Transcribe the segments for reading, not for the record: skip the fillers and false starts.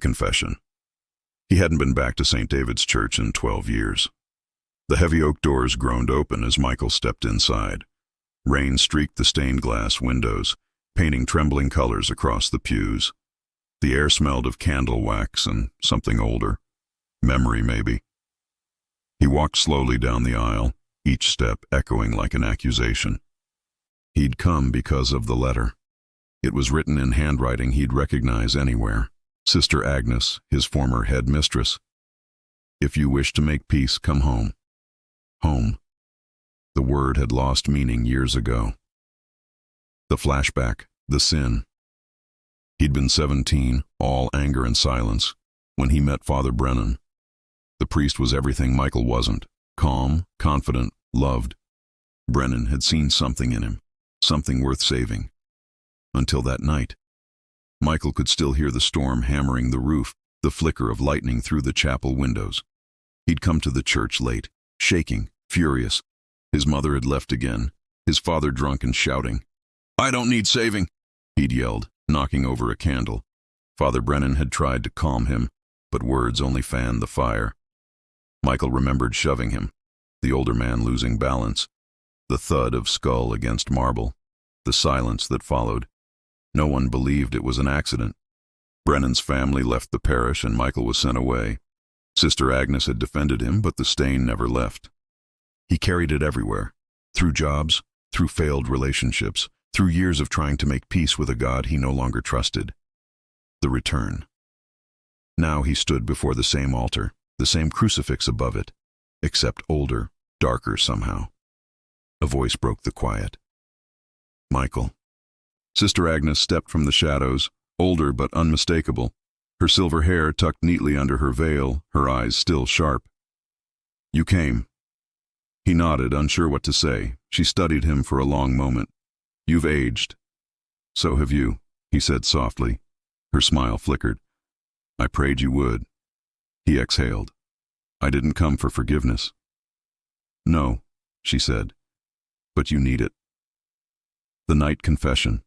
confession. He hadn't been back to St. David's Church in 12 years. The heavy oak doors groaned open as Michael stepped inside. Rain streaked the stained glass windows, painting trembling colors across the pews. The air smelled of candle wax and something older. Memory, maybe. He walked slowly down the aisle, each step echoing like an accusation. He'd come because of the letter. It was written in handwriting he'd recognize anywhere. Sister Agnes, his former head mistress. If you wish to make peace, come home. Home. The word had lost meaning years ago. The flashback, the sin. He'd been 17, all anger and silence, when he met Father Brennan. The priest was everything Michael wasn't. Calm, confident, loved. Brennan had seen something in him, something worth saving. Until that night. Michael could still hear the storm hammering the roof, the flicker of lightning through the chapel windows. He'd come to the church late, shaking, furious. His mother had left again, his father drunk and shouting. "I don't need saving," he'd yelled, knocking over a candle. Father Brennan had tried to calm him, but words only fanned the fire. Michael remembered shoving him, the older man losing balance, the thud of skull against marble, the silence that followed. No one believed it was an accident. Brennan's family left the parish and Michael was sent away. Sister Agnes had defended him, but the stain never left. He carried it everywhere, through jobs, through failed relationships, through years of trying to make peace with a God he no longer trusted. The return. Now he stood before the same altar, the same crucifix above it, except older, darker somehow. A voice broke the quiet. Michael. Sister Agnes stepped from the shadows, older but unmistakable, her silver hair tucked neatly under her veil, her eyes still sharp. "You came." He nodded, unsure what to say. She studied him for a long moment. "You've aged." "So have you," he said softly. Her smile flickered. "I prayed you would." He exhaled. "I didn't come for forgiveness." "No," she said, "but you need it." The night confession.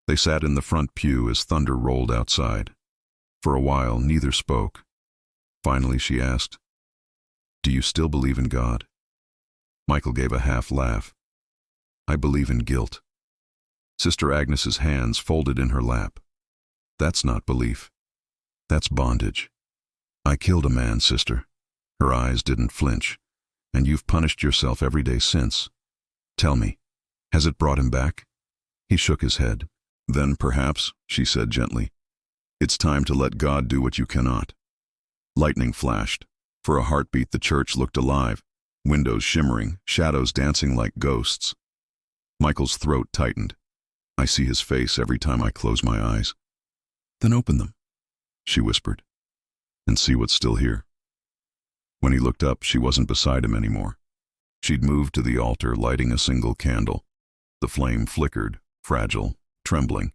They sat in the front pew as thunder rolled outside. For a while, neither spoke. Finally, she asked, "Do you still believe in God?" Michael gave a half laugh. "I believe in guilt." Sister Agnes's hands folded in her lap. "That's not belief. That's bondage." "I killed a man, sister." Her eyes didn't flinch. "And you've punished yourself every day since. Tell me, has it brought him back?" He shook his head. "Then perhaps," she said gently, "it's time to let God do what you cannot." Lightning flashed. For a heartbeat the church looked alive, windows shimmering, shadows dancing like ghosts. Michael's throat tightened. "I see his face every time I close my eyes." "Then open them," she whispered, "and see what's still here." When he looked up, she wasn't beside him anymore. She'd moved to the altar, lighting a single candle. The flame flickered, fragile, trembling,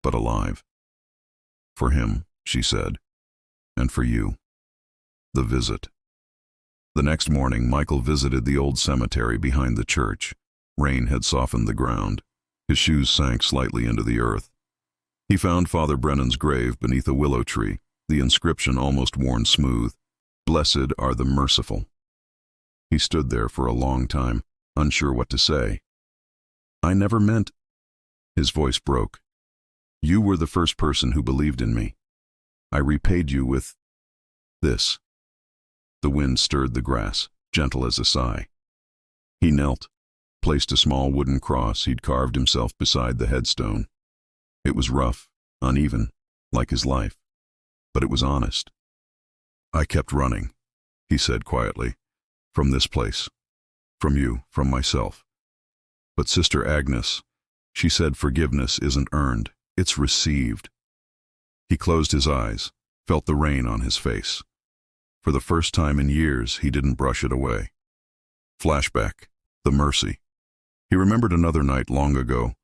but alive. "For him," she said, "and for you." The visit. The next morning, Michael visited the old cemetery behind the church. Rain had softened the ground. His shoes sank slightly into the earth. He found Father Brennan's grave beneath a willow tree, the inscription almost worn smooth, "Blessed are the merciful." He stood there for a long time, unsure what to say. "I never meant—" His voice broke. "You were the first person who believed in me. I repaid you with this." The wind stirred the grass, gentle as a sigh. He knelt, placed a small wooden cross he'd carved himself beside the headstone. It was rough, uneven, like his life, but it was honest. "I kept running," he said quietly, "from this place, from you, from myself. But Sister Agnes, she said forgiveness isn't earned, it's received." He closed his eyes, felt the rain on his face. For the first time in years, he didn't brush it away. Flashback, the mercy. He remembered another night long ago,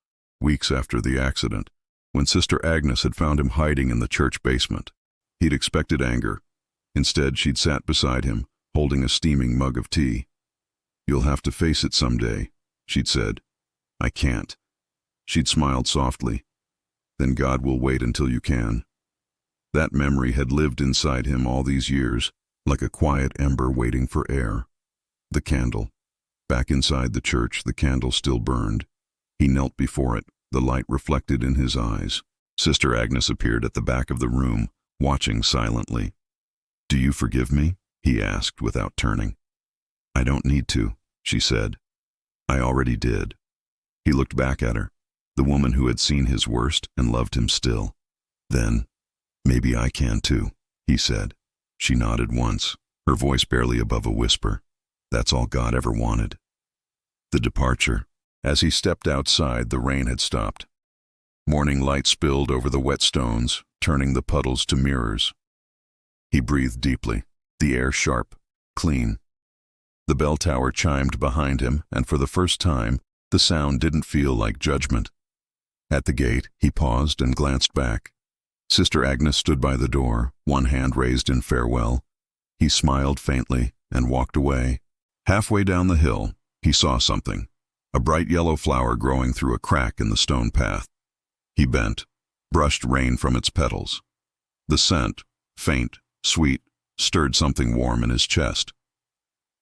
weeks after the accident, when Sister Agnes had found him hiding in the church basement. He'd expected anger. Instead, she'd sat beside him, holding a steaming mug of tea. "You'll have to face it someday," she'd said. "I can't." She'd smiled softly. "Then God will wait until you can." That memory had lived inside him all these years, like a quiet ember waiting for air. The candle. Back inside the church, the candle still burned. He knelt before it, the light reflected in his eyes. Sister Agnes appeared at the back of the room, watching silently. "Do you forgive me?" he asked without turning. "I don't need to," she said. "I already did." He looked back at her, the woman who had seen his worst and loved him still. "Then, maybe I can too," he said. She nodded once, her voice barely above a whisper. That's all God ever wanted. The departure. As he stepped outside, the rain had stopped. Morning light spilled over the wet stones, turning the puddles to mirrors. He breathed deeply, the air sharp, clean. The bell tower chimed behind him, and for the first time, the sound didn't feel like judgment. At the gate, he paused and glanced back. Sister Agnes stood by the door, one hand raised in farewell. He smiled faintly and walked away. Halfway down the hill, he saw something, a bright yellow flower growing through a crack in the stone path. He bent, brushed rain from its petals. The scent, faint, sweet, stirred something warm in his chest.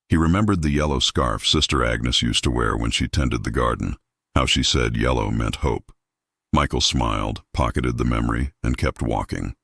He remembered the yellow scarf Sister Agnes used to wear when she tended the garden, how she said yellow meant hope. Michael smiled, pocketed the memory, and kept walking.